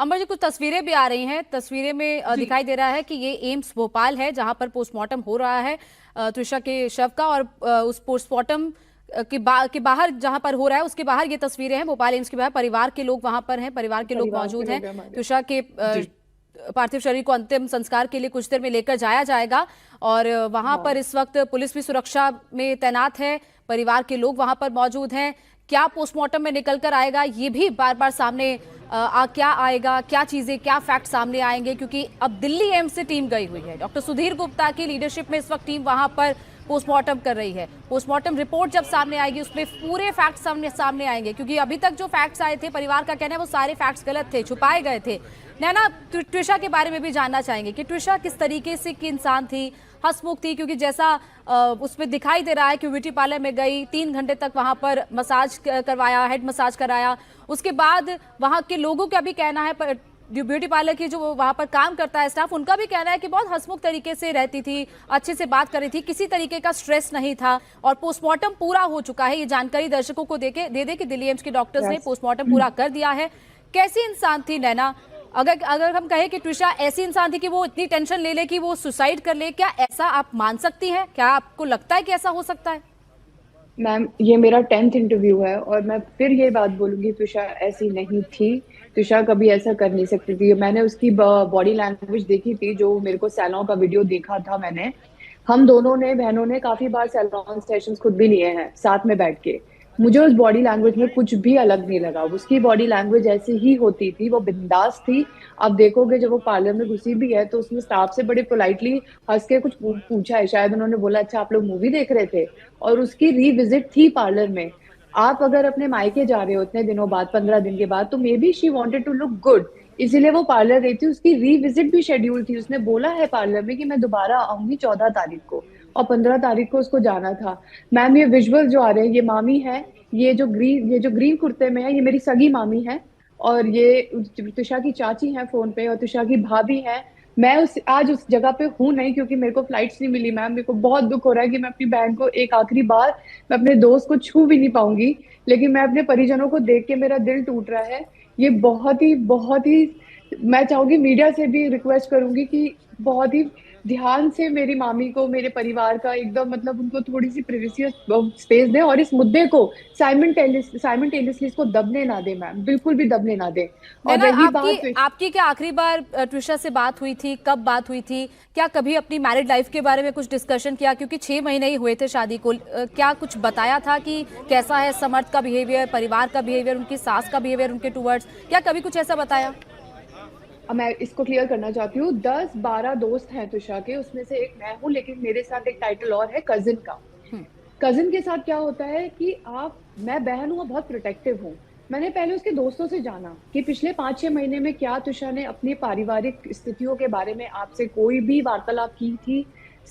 अमर जी, कुछ तस्वीरें भी आ रही हैं। तस्वीरें में दिखाई दे रहा है कि ये एम्स भोपाल है, जहां पर पोस्टमार्टम हो रहा है त्रिशा के शव का। और उस पोस्टमार्टम के बाहर जहां पर हो रहा है, उसके बाहर ये तस्वीरें हैं। भोपाल एम्स के बाहर परिवार के लोग वहां पर हैं, परिवार के लोग परिवार के मौजूद हैं। लोग हैं हमारे। त्रिशा के जी। पार्थिव शरीर को अंतिम संस्कार के लिए कुछ देर में लेकर जाया जाएगा। और वहां पर हाँ। इस वक्त पुलिस भी सुरक्षा में तैनात है, परिवार के लोग वहां पर मौजूद हैं। क्या पोस्टमार्टम में निकल कर आएगा, ये भी बार बार सामने क्या आएगा, क्या चीजें, क्या फैक्ट सामने आएंगे, क्योंकि अब दिल्ली एम्स से टीम गई हुई है। डॉक्टर सुधीर गुप्ता की लीडरशिप में इस वक्त टीम वहां पर पोस्टमार्टम कर रही है। पोस्टमार्टम रिपोर्ट जब सामने आएगी, उसमें पूरे फैक्ट सामने आएंगे, क्योंकि अभी तक जो फैक्ट्स आए थे, परिवार का कहना है वो सारे फैक्ट्स गलत थे, छुपाए गए थे। नैना, त्रिशा के बारे में भी जानना चाहेंगे कि त्रिशा किस तरीके से की इंसान थी, हंसमुख थी, क्योंकि जैसा उसमें दिखाई दे रहा है कि ब्यूटी पार्लर में गई, 3 घंटे तक वहां पर मसाज करवाया, हेड मसाज कराया। उसके बाद वहां के लोगों का भी कहना है, जो ब्यूटी पार्लर की जो वहां पर काम करता है स्टाफ, उनका भी कहना है कि बहुत हंसमुख तरीके से रहती थी, अच्छे से बात कर रही थी, किसी तरीके का स्ट्रेस नहीं था। और पोस्टमार्टम पूरा हो चुका है, ये जानकारी दर्शकों को दे दे कि दिल्ली एम्स के डॉक्टर्स ने यस। पोस्टमार्टम पूरा कर दिया है। कैसी इंसान थी नैना? अगर अगर हम कहें कि त्रिशा ऐसी इंसान थी कि वो इतनी टेंशन ले ले कि वो सुसाइड कर ले, क्या ऐसा आप मान सकती हैं? क्या आपको लगता है कि ऐसा हो सकता है? मैम, ये मेरा 10th इंटरव्यू है और मैं फिर ये बात बोलूंगी, तुषा ऐसी नहीं थी। तुषा कभी ऐसा कर नहीं सकती थी। मैंने उसकी बॉडी लैंग्वेज देखी थी, जो मेरे को सैलून का वीडियो देखा था मैंने। हम दोनों ने, बहनों ने, काफी बार सैलून सेशंस खुद भी लिए हैं साथ में बैठ के। मुझे उस बॉडी लैंग्वेज में कुछ भी अलग नहीं लगा। उसकी बॉडी लैंग्वेज ऐसी ही होती थी, वो बिंदास थी। आप देखोगे जब वो पार्लर में घुसी भी है तो उसने स्टाफ से बड़े पोलाइटली हंस के कुछ पूछा है। शायद उन्होंने बोला, अच्छा आप लोग मूवी देख रहे थे। और उसकी रीविजिट थी पार्लर में। आप अगर अपने मायके जा रहे हो इतने दिनों बाद, 15 दिन के बाद, तो may be she wanted to look good, इसीलिए वो पार्लर गई थी। उसकी रीविजिट भी शेड्यूल थी। उसने बोला है पार्लर में कि मैं दोबारा आऊंगी 14 तारीख को, और 15 तारीख को उसको जाना था। मैम, ये विजुअल जो आ रहे हैं, ये मामी है। ये जो ग्रीन कुर्ते में है, ये मेरी सगी मामी है। और ये तुषा की चाची है फोन पे, और तुषा की भाभी है। मैं आज उस जगह पे हूँ नहीं, क्योंकि मेरे को फ्लाइट्स नहीं मिली। मैम, मेरे को बहुत दुख हो रहा है कि मैं अपनी बहन को एक आखिरी बार, मैं अपने दोस्त को छू भी नहीं पाऊंगी। लेकिन मैं अपने परिजनों को देख के मेरा दिल टूट रहा है। ये बहुत ही मैं चाहूंगी, मीडिया से भी रिक्वेस्ट करूंगी कि बहुत ही ध्यान से मेरी मामी को, मेरे परिवार का एकदम, मतलब उनको थोड़ी सी प्रिवेसी स्पेस दें, और इस मुद्दे को साइमल्टेनियसली इसको दबने ना दे मैम, बिल्कुल भी दबने ना दे। और नैना, रही आपकी बात, आपकी क्या आखिरी बार त्रिशा से बात हुई थी? कब बात हुई थी? क्या कभी अपनी मैरिड लाइफ के बारे में कुछ डिस्कशन किया? क्योंकि 6 महीने ही हुए थे शादी को। क्या कुछ बताया था कि कैसा है समर्थ का बिहेवियर, परिवार का बिहेवियर, उनकी सास का बिहेवियर उनके टूवर्ड्स? क्या कभी कुछ ऐसा बताया? अब मैं इसको क्लियर करना चाहती हूँ। 10-12 दोस्त हैं तुषा के, उसमें से एक मैं हूँ, लेकिन मेरे साथ एक टाइटल और है, कजिन का। हम्म। कजिन के साथ क्या होता है कि मैं बहन हूँ, बहुत प्रोटेक्टिव हूँ। मैंने पहले उसके दोस्तों से जाना कि पिछले 5-6 महीने में क्या तुषा ने अपनी पारिवारिक स्थितियों के बारे में आपसे कोई भी वार्तालाप की थी।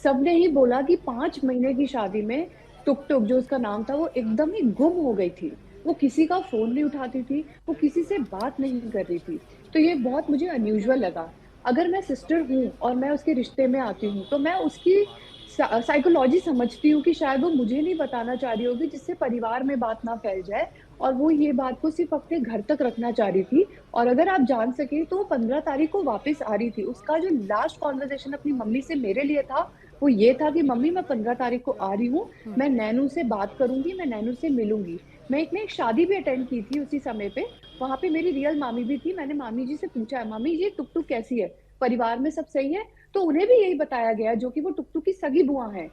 सबने ही बोला कि 5 महीने की शादी में टुक टुक, जो उसका नाम था, वो एकदम ही गुम हो गई थी। वो किसी का फोन नहीं उठाती थी, वो किसी से बात नहीं कर रही थी। तो ये बहुत मुझे अनयूजुअल लगा। अगर मैं सिस्टर हूँ और मैं उसके रिश्ते में आती हूँ, तो मैं उसकी साइकोलॉजी समझती हूँ कि शायद वो मुझे नहीं बताना चाह रही होगी, जिससे परिवार में बात ना फैल जाए। और वो ये बात को सिर्फ अपने घर तक रखना चाह रही थी। और अगर आप जान सके तो वो 15 तारीख को वापस आ रही थी। उसका जो लास्ट कॉन्वर्जेशन अपनी मम्मी से मेरे लिए था, वो ये था कि मम्मी, मैं 15 तारीख को आ रही हूँ, मैं नैनू से बात करूंगी, मैं नैनू से मिलूंगी। मैं एक शादी भी अटेंड की थी उसी समय पे। वहां पे मेरी रियल मामी भी थी। मैंने मामी जी से पूछा है, मामी ये टुक टुक कैसी है, परिवार में सब सही है? तो उन्हें भी यही बताया गया, जो कि वो टुक टुक की सगी बुआ है।